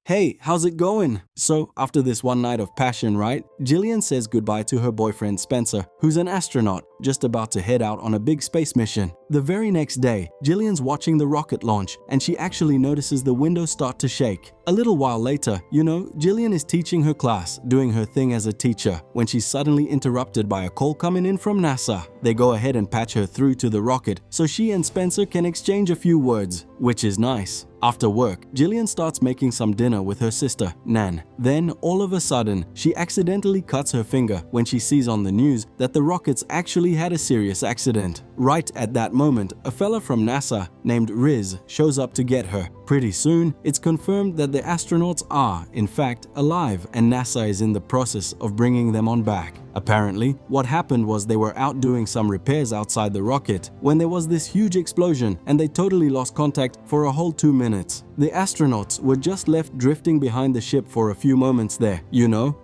"Hey, how's it going?" So, after this one night of passion, right? Jillian says goodbye to her boyfriend Spencer, who's an astronaut, just about to head out on a big space mission. The very next day, Jillian's watching the rocket launch, and she actually notices the windows start to shake. A little while later, Jillian is teaching her class, doing her thing as a teacher, when she's suddenly interrupted by a call coming in from NASA. They go ahead and patch her through to the rocket, so she and Spencer can exchange a few words, which is nice. After work, Jillian starts making some dinner with her sister, Nan. Then, all of a sudden, she accidentally cuts her finger when she sees on the news that the rockets actually had a serious accident. Right at that moment, a fella from NASA named Riz shows up to get her. Pretty soon, it's confirmed that the astronauts are, in fact, alive, and NASA is in the process of bringing them on back. Apparently, what happened was they were out doing some repairs outside the rocket when there was this huge explosion and they totally lost contact for a whole 2 minutes. The astronauts were just left drifting behind the ship for a few moments there,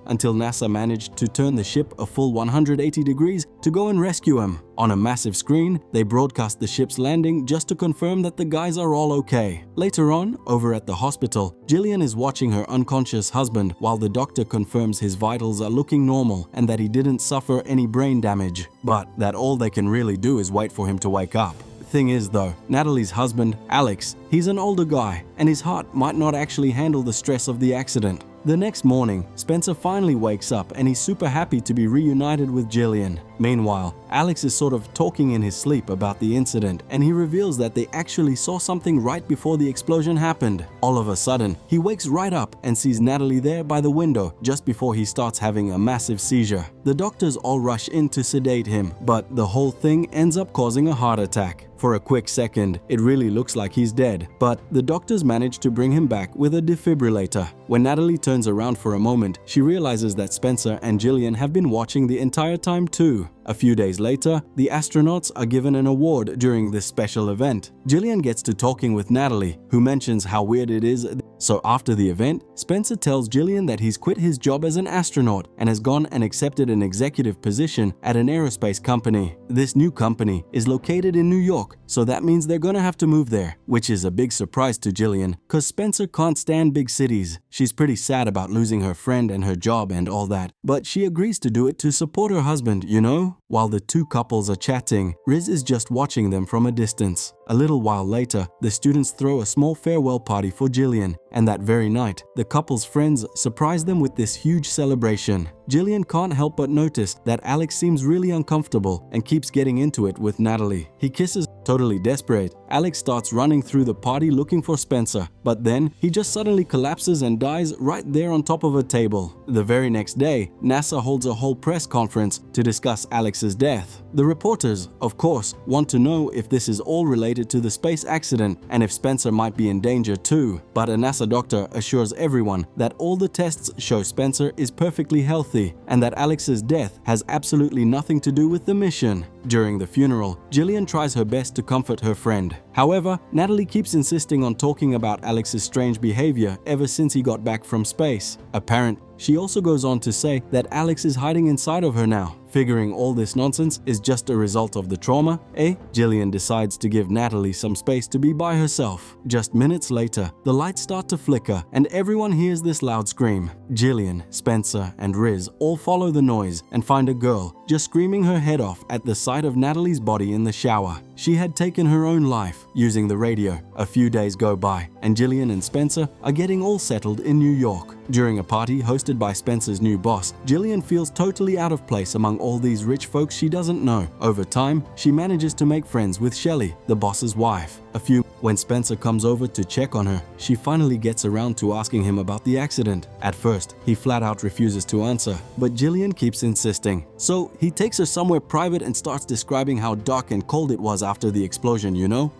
until NASA managed to turn the ship a full 180 degrees to go and rescue them. On a massive screen, they broadcast the ship's landing just to confirm that the guys are all okay. Later on, over at the hospital, Jillian is watching her unconscious husband while the doctor confirms his vitals are looking normal and that he didn't suffer any brain damage, but that all they can really do is wait for him to wake up. Thing is though, Natalie's husband, Alex, he's an older guy and his heart might not actually handle the stress of the accident. The next morning, Spencer finally wakes up and he's super happy to be reunited with Jillian. Meanwhile, Alex is sort of talking in his sleep about the incident and he reveals that they actually saw something right before the explosion happened. All of a sudden, he wakes right up and sees Natalie there by the window just before he starts having a massive seizure. The doctors all rush in to sedate him, but the whole thing ends up causing a heart attack. For a quick second, it really looks like he's dead, but the doctors manage to bring him back with a defibrillator. When Natalie turns around for a moment, she realizes that Spencer and Jillian have been watching the entire time too. A few days later, the astronauts are given an award during this special event. Jillian gets to talking with Natalie, who mentions how weird it is. So after the event, Spencer tells Jillian that he's quit his job as an astronaut and has gone and accepted an executive position at an aerospace company. This new company is located in New York, so that means they're gonna have to move there, which is a big surprise to Jillian, cause Spencer can't stand big cities. She's pretty sad about losing her friend and her job and all that, but she agrees to do it to support her husband, While the two couples are chatting, Riz is just watching them from a distance. A little while later, the students throw a small farewell party for Jillian, and that very night, the couple's friends surprise them with this huge celebration. Jillian can't help but notice that Alex seems really uncomfortable and keeps getting into it with Natalie. He kisses. Totally desperate, Alex starts running through the party looking for Spencer, but then he just suddenly collapses and dies right there on top of a table. The very next day, NASA holds a whole press conference to discuss Alex's death. The reporters, of course, want to know if this is all related to the space accident and if Spencer might be in danger too, but a NASA doctor assures everyone that all the tests show Spencer is perfectly healthy and that Alex's death has absolutely nothing to do with the mission. During the funeral, Jillian tries her best to comfort her friend. However, Natalie keeps insisting on talking about Alex's strange behavior ever since he got back from space. She also goes on to say that Alex is hiding inside of her now. Figuring all this nonsense is just a result of the trauma, Jillian decides to give Natalie some space to be by herself. Just minutes later, the lights start to flicker and everyone hears this loud scream. Jillian, Spencer, and Riz all follow the noise and find a girl just screaming her head off at the sight of Natalie's body in the shower. She had taken her own life using the radio. A few days go by and Jillian and Spencer are getting all settled in New York. During a party hosted by Spencer's new boss, Jillian feels totally out of place among all these rich folks she doesn't know. Over time, she manages to make friends with Shelley, the boss's wife. When Spencer comes over to check on her, she finally gets around to asking him about the accident. At first, he flat out refuses to answer, but Jillian keeps insisting. So he takes her somewhere private and starts describing how dark and cold it was after the explosion,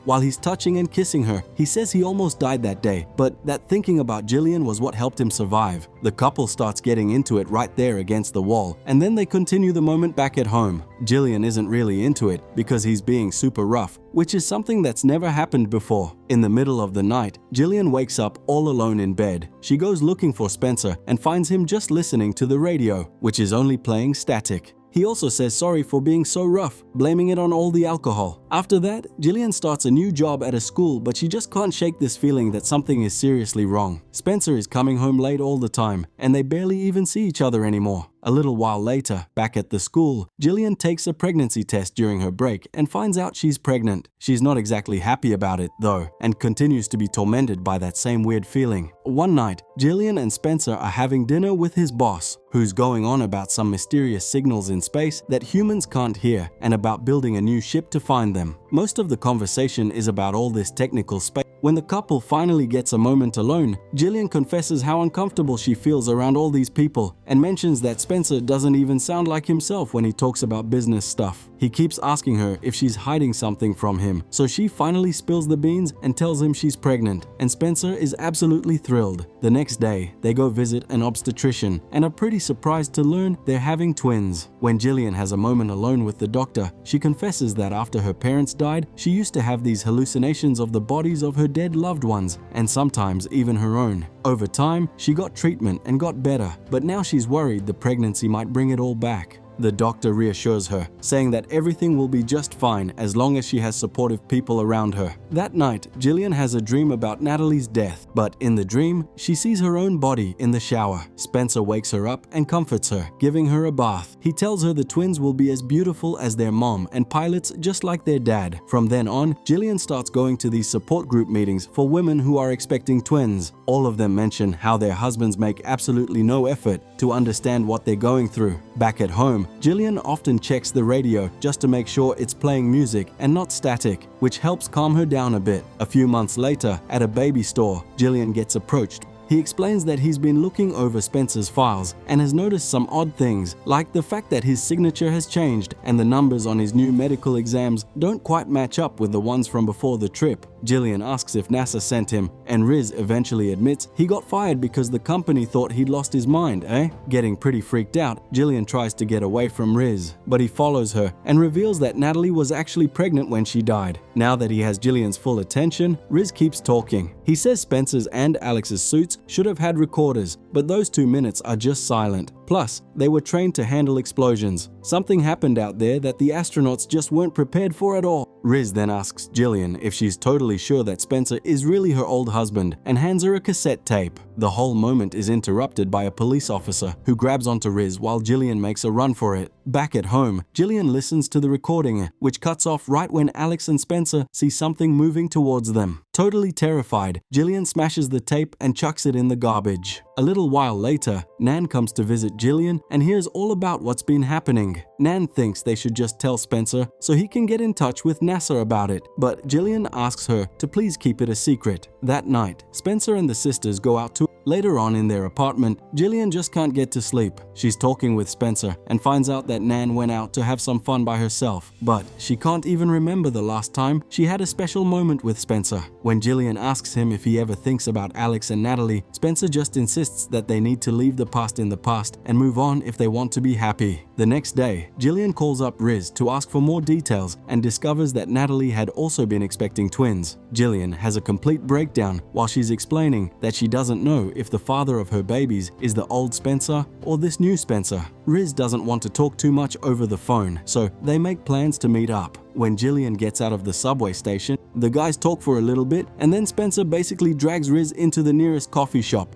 While he's touching and kissing her, he says he almost died that day, but that thinking about Jillian was what helped him survive. The couple starts getting into it right there against the wall, and then they continue the moment back at home. Jillian isn't really into it because he's being super rough, which is something that's never happened before. In the middle of the night, Jillian wakes up all alone in bed. She goes looking for Spencer and finds him just listening to the radio, which is only playing static. He also says sorry for being so rough, blaming it on all the alcohol. After that, Jillian starts a new job at a school, but she just can't shake this feeling that something is seriously wrong. Spencer is coming home late all the time, and they barely even see each other anymore. A little while later, back at the school, Jillian takes a pregnancy test during her break and finds out she's pregnant. She's not exactly happy about it, though, and continues to be tormented by that same weird feeling. One night, Jillian and Spencer are having dinner with his boss, who's going on about some mysterious signals in space that humans can't hear and about building a new ship to find them. Most of the conversation is about all this technical space. When the couple finally gets a moment alone, Jillian confesses how uncomfortable she feels around all these people and mentions that Spencer doesn't even sound like himself when he talks about business stuff. He keeps asking her if she's hiding something from him, so she finally spills the beans and tells him she's pregnant, and Spencer is absolutely thrilled. The next day, they go visit an obstetrician and are pretty surprised to learn they're having twins. When Jillian has a moment alone with the doctor, she confesses that after her parents died, she used to have these hallucinations of the bodies of her dead loved ones, and sometimes even her own. Over time, she got treatment and got better, but now she's worried the pregnancy might bring it all back. The doctor reassures her, saying that everything will be just fine as long as she has supportive people around her. That night, Jillian has a dream about Natalie's death, but in the dream, she sees her own body in the shower. Spencer wakes her up and comforts her, giving her a bath. He tells her the twins will be as beautiful as their mom and pilots just like their dad. From then on, Jillian starts going to these support group meetings for women who are expecting twins. All of them mention how their husbands make absolutely no effort to understand what they're going through. Back at home, Jillian often checks the radio just to make sure it's playing music and not static, which helps calm her down a bit. A few months later, at a baby store, Jillian gets approached. He explains that he's been looking over Spencer's files and has noticed some odd things, like the fact that his signature has changed and the numbers on his new medical exams don't quite match up with the ones from before the trip. Jillian asks if NASA sent him, and Riz eventually admits he got fired because the company thought he'd lost his mind, eh? Getting pretty freaked out, Jillian tries to get away from Riz, but he follows her and reveals that Natalie was actually pregnant when she died. Now that he has Jillian's full attention, Riz keeps talking. He says Spencer's and Alex's suits should have had recorders, but those 2 minutes are just silent. Plus, they were trained to handle explosions. Something happened out there that the astronauts just weren't prepared for at all. Riz then asks Jillian if she's totally sure that Spencer is really her old husband and hands her a cassette tape. The whole moment is interrupted by a police officer who grabs onto Riz while Jillian makes a run for it. Back at home, Jillian listens to the recording, which cuts off right when Alex and Spencer see something moving towards them. Totally terrified, Jillian smashes the tape and chucks it in the garbage. A little while later, Nan comes to visit Jillian and hears all about what's been happening. Nan thinks they should just tell Spencer so he can get in touch with NASA about it, but Jillian asks her to please keep it a secret. That night, Spencer and the sisters go out to Later on in their apartment, Jillian just can't get to sleep. She's talking with Spencer and finds out that Nan went out to have some fun by herself, but she can't even remember the last time she had a special moment with Spencer. When Jillian asks him if he ever thinks about Alex and Natalie, Spencer just insists that they need to leave the past in the past and move on if they want to be happy. The next day, Jillian calls up Riz to ask for more details and discovers that Natalie had also been expecting twins. Jillian has a complete breakdown while she's explaining that she doesn't know if the father of her babies is the old Spencer or this new Spencer. Riz doesn't want to talk too much over the phone, so they make plans to meet up. When Jillian gets out of the subway station, the guys talk for a little bit and then Spencer basically drags Riz into the nearest coffee shop.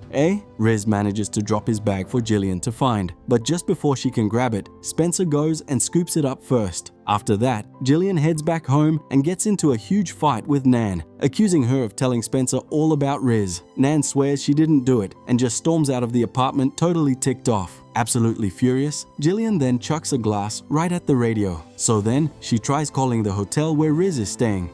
Riz manages to drop his bag for Jillian to find, but just before she can grab it, Spencer goes and scoops it up first. After that, Jillian heads back home and gets into a huge fight with Nan, accusing her of telling Spencer all about Riz. Nan swears she didn't do it and just storms out of the apartment totally ticked off. Absolutely furious, Jillian then chucks a glass right at the radio. So then, she tries calling the hotel where Riz is staying,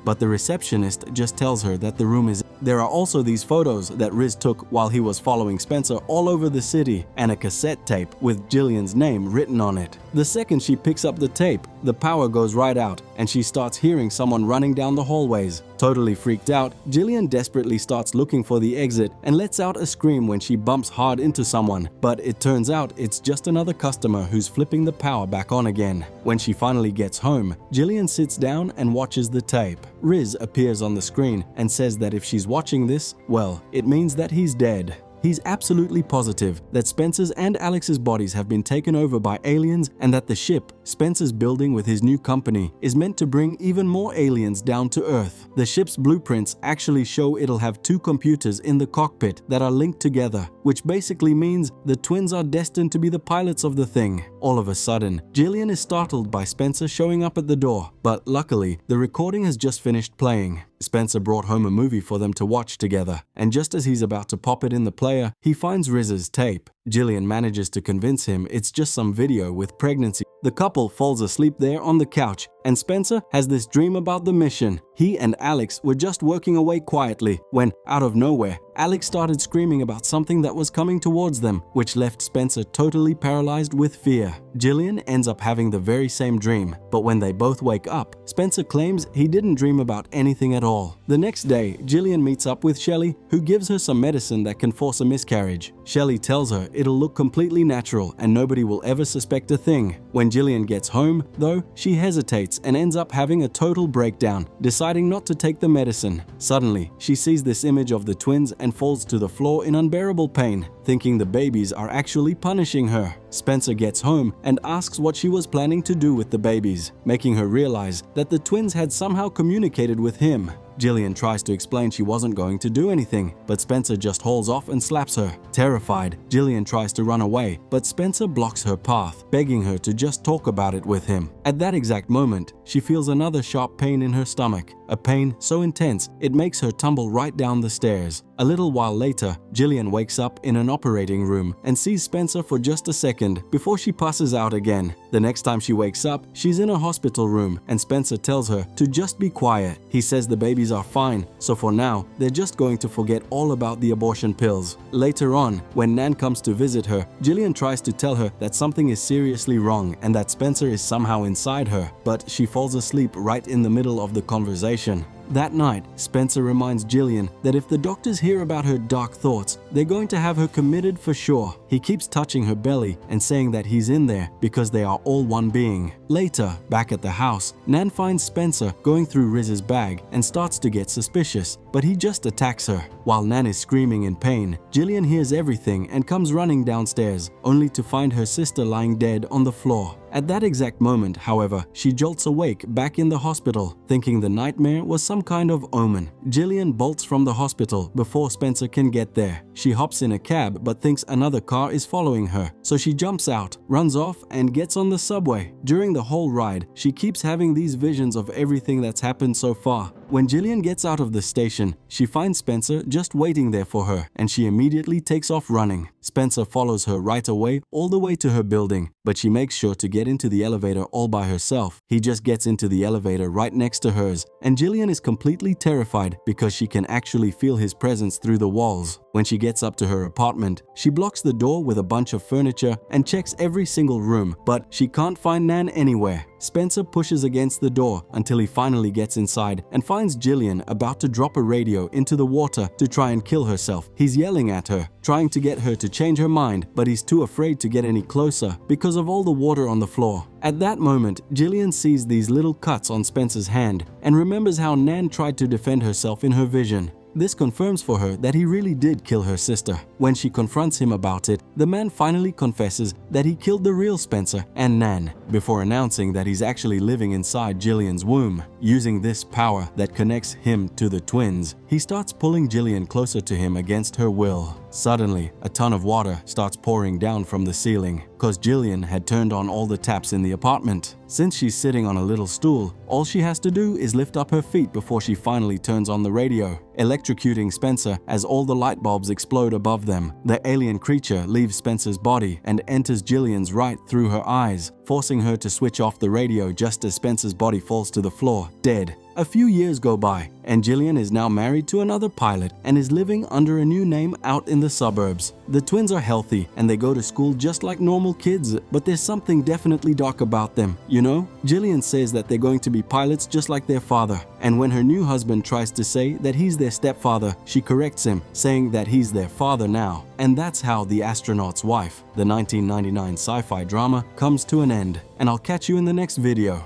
but the receptionist just tells her that the room is. There are also these photos that Riz took while he was following Spencer all over the city and a cassette tape with Jillian's name written on it. The second she picks up the tape, the power goes right out and she starts hearing someone running down the hallways. Totally freaked out, Jillian desperately starts looking for the exit and lets out a scream when she bumps hard into someone, but it turns out it's just another customer who's flipping the power back on again. When she finally gets home, Jillian sits down and watches the tape. Riz appears on the screen and says that if she's watching this, well, it means that he's dead. he's absolutely positive that Spencer's and Alex's bodies have been taken over by aliens and that the ship Spencer's building with his new company is meant to bring even more aliens down to Earth. The ship's blueprints actually show it'll have two computers in the cockpit that are linked together, which basically means the twins are destined to be the pilots of the thing. All of a sudden, Jillian is startled by Spencer showing up at the door, but luckily, the recording has just finished playing. Spencer brought home a movie for them to watch together, and just as he's about to pop it in the player, he finds Riz's tape. Jillian manages to convince him it's just some video with pregnancy. The couple falls asleep there on the couch, and Spencer has this dream about the mission. He and Alex were just working away quietly when, out of nowhere, Alex started screaming about something that was coming towards them, which left Spencer totally paralyzed with fear. Jillian ends up having the very same dream, but when they both wake up, Spencer claims he didn't dream about anything at all. The next day, Jillian meets up with Shelley, who gives her some medicine that can force a miscarriage. Shelley tells her it'll look completely natural and nobody will ever suspect a thing. When Jillian gets home, though, she hesitates and ends up having a total breakdown, deciding not to take the medicine. Suddenly, she sees this image of the twins and falls to the floor in unbearable pain, thinking the babies are actually punishing her. Spencer gets home and asks what she was planning to do with the babies, making her realize that the twins had somehow communicated with him. Jillian tries to explain she wasn't going to do anything, but Spencer just hauls off and slaps her. Terrified, Jillian tries to run away, but Spencer blocks her path, begging her to just talk about it with him. At that exact moment, she feels another sharp pain in her stomach, a pain so intense it makes her tumble right down the stairs. A little while later, Jillian wakes up in an operating room and sees Spencer for just a second before she passes out again. The next time she wakes up, she's in a hospital room and Spencer tells her to just be quiet. He says the babies are fine, so for now, they're just going to forget all about the abortion pills. Later on, when Nan comes to visit her, Jillian tries to tell her that something is seriously wrong and that Spencer is somehow inside her, but she falls asleep right in the middle of the conversation. That night, Spencer reminds Jillian that if the doctors hear about her dark thoughts, they're going to have her committed for sure. He keeps touching her belly and saying that he's in there because they are all one being. Later, back at the house, Nan finds Spencer going through Riz's bag and starts to get suspicious, but he just attacks her. While Nan is screaming in pain, Jillian hears everything and comes running downstairs, only to find her sister lying dead on the floor. At that exact moment, however, she jolts awake back in the hospital, thinking the nightmare was some kind of omen. Jillian bolts from the hospital before Spencer can get there. She hops in a cab but thinks another car is following her, so she jumps out, runs off, and gets on the subway. During the whole ride, she keeps having these visions of everything that's happened so far. When Jillian gets out of the station, she finds Spencer just waiting there for her, and she immediately takes off running. Spencer follows her right away all the way to her building, but she makes sure to get into the elevator all by herself. He just gets into the elevator right next to hers, and Jillian is completely terrified because she can actually feel his presence through the walls. When she gets up to her apartment, she blocks the door with a bunch of furniture and checks every single room, but she can't find Nan anywhere. Spencer pushes against the door until he finally gets inside and finds Jillian about to drop a radio into the water to try and kill herself. He's yelling at her, trying to get her to change her mind, but he's too afraid to get any closer because of all the water on the floor. At that moment, Jillian sees these little cuts on Spencer's hand and remembers how Nan tried to defend herself in her vision. This confirms for her that he really did kill her sister. When she confronts him about it, the man finally confesses that he killed the real Spencer and Nan, before announcing that he's actually living inside Jillian's womb. Using this power that connects him to the twins, he starts pulling Jillian closer to him against her will. Suddenly, a ton of water starts pouring down from the ceiling, cause Jillian had turned on all the taps in the apartment. Since she's sitting on a little stool, all she has to do is lift up her feet before she finally turns on the radio, electrocuting Spencer as all the light bulbs explode above them. The alien creature leaves Spencer's body and enters Jillian's right through her eyes, forcing her to switch off the radio just as Spencer's body falls to the floor, dead. A few years go by, and Jillian is now married to another pilot and is living under a new name out in the suburbs. The twins are healthy and they go to school just like normal kids, but there's something definitely dark about them, you know? Jillian says that they're going to be pilots just like their father, and when her new husband tries to say that he's their stepfather, she corrects him, saying that he's their father now. And that's how The Astronaut's Wife, the 1999 sci-fi drama, comes to an end. And I'll catch you in the next video.